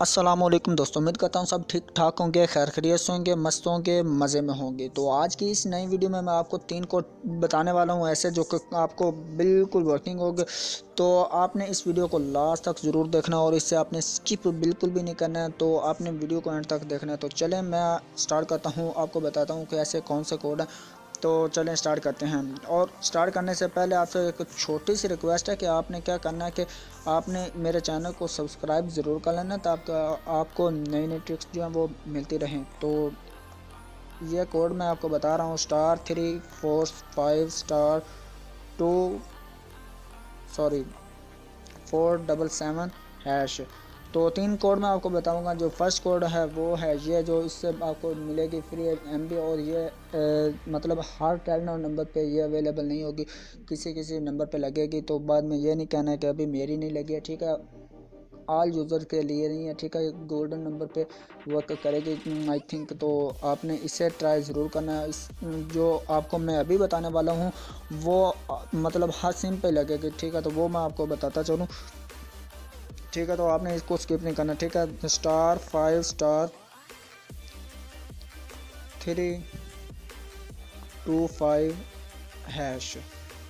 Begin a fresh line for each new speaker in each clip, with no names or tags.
अस्सलामुअलैकुम दोस्तों, उम्मीद करता हूँ सब ठीक ठाक होंगे, खैर खैरियत से होंगे, मस्त होंगे, मज़े में होंगे। तो आज की इस नई वीडियो में मैं आपको 3 कोड बताने वाला हूँ ऐसे जो कि आपको बिल्कुल वर्किंग होंगे। तो आपने इस वीडियो को लास्ट तक ज़रूर देखना और इससे आपने स्किप बिल्कुल भी नहीं करना है। तो आपने वीडियो को एंड तक देखना है। तो चलें मैं स्टार्ट करता हूँ, आपको बताता हूँ कि ऐसे कौन से कोड हैं। तो चलें स्टार्ट करते हैं। और स्टार्ट करने से पहले आपसे एक छोटी सी रिक्वेस्ट है कि आपने क्या करना है कि आपने मेरे चैनल को सब्सक्राइब ज़रूर कर लेना ताकि आपको नई नई ट्रिक्स जो हैं वो मिलती रहें। तो ये कोड मैं आपको बता रहा हूँ *345*477#। तो 3 कोड मैं आपको बताऊंगा। जो फर्स्ट कोड है वो है ये, जो इससे आपको मिलेगी फ्री MB। और ये मतलब हर टेलीनॉर नंबर पे ये अवेलेबल नहीं होगी, किसी किसी नंबर पे लगेगी। तो बाद में ये नहीं कहना है कि अभी मेरी नहीं लगी है, ठीक है। ऑल यूज़र के लिए नहीं है, ठीक है। गोल्डन नंबर पे वर्क करेगी आई थिंक। तो आपने इसे ट्राई ज़रूर करना है। इस जो आपको मैं अभी बताने वाला हूँ वो मतलब हर सिम पे लगेगी, ठीक है। तो वो मैं आपको बताता चलूँ, ठीक है। तो आपने इसको स्किप नहीं करना, ठीक है। *5*325#।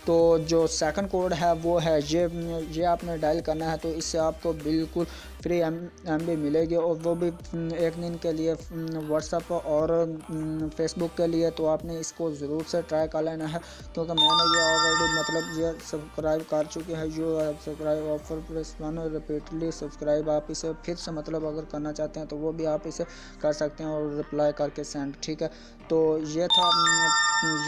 तो जो सेकंड कोड है वो है ये आपने डायल करना है। तो इससे आपको बिल्कुल फ्री MB मिलेगी, और वो भी एक दिन के लिए व्हाट्सएप और फेसबुक के लिए। तो आपने इसको ज़रूर से ट्राई कर लेना है, क्योंकि मैंने ये ऑलरेडी मतलब ये सब्सक्राइब कर चुके हैं। जो subscribe offer press one repeatedly subscribe, आप इसे फिर से मतलब अगर करना चाहते हैं तो वो भी आप इसे कर सकते हैं और रिप्लाई करके सेंड, ठीक है। तो ये था,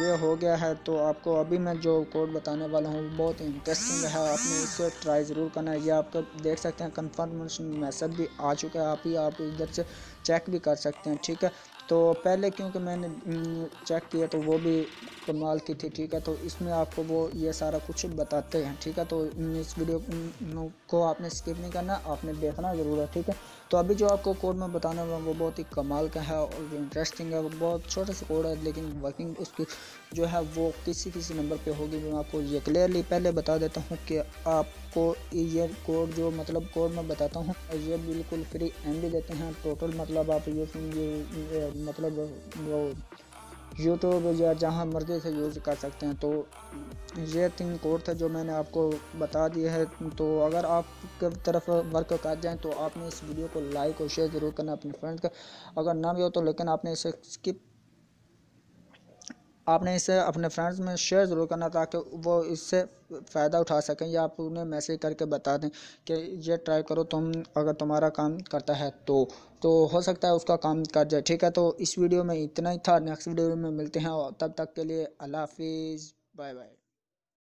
ये हो गया है। तो आपको अभी मैं जो कोड बताने वाला हूँ बहुत इंटरेस्टिंग है, आपने इसे ट्राई ज़रूर करना है। ये आप देख सकते हैं कंफर्मेशन मैसेज भी आ चुका है, आप इधर से चेक भी कर सकते हैं, ठीक है। तो पहले क्योंकि मैंने चेक किया तो वो भी कमाल की थी, ठीक है। तो इसमें आपको वो ये सारा कुछ बताते हैं, ठीक है। तो इस वीडियो को आपने स्किप नहीं करना, आपने देखना ज़रूर है, ठीक है। तो अभी जो आपको कोड मैं बताने वाला हूँ वो बहुत ही कमाल का है और इंटरेस्टिंग है। वो बहुत छोटा सा कोड है, लेकिन वर्किंग उसकी जो है वो किसी किसी नंबर पे होगी। मैं आपको ये क्लियरली पहले बता देता हूँ कि आपको ये कोड जो मतलब कोड मैं बताता हूँ ये बिल्कुल फ्री MB देते हैं टोटल। मतलब आप ये मतलब वो यूट्यूब या जहाँ मर्जी से यूज़ कर सकते हैं। तो ये 3 कोड थे जो मैंने आपको बता दिए हैं। तो अगर आप की तरफ वर्क कर जाएँ तो आपने इस वीडियो को लाइक और शेयर ज़रूर करना अपने फ्रेंड्स का, अगर ना भी हो तो, लेकिन आपने इसे अपने फ्रेंड्स में शेयर ज़रूर करना ताकि वो इससे फ़ायदा उठा सकें, या आप उन्हें मैसेज करके बता दें कि ये ट्राई करो तुम, अगर तुम्हारा काम करता है तो हो सकता है उसका काम कर जाए, ठीक है। तो इस वीडियो में इतना ही था। नेक्स्ट वीडियो में मिलते हैं, और तब तक के लिए अल्लाह हाफिज़, बाय बाय।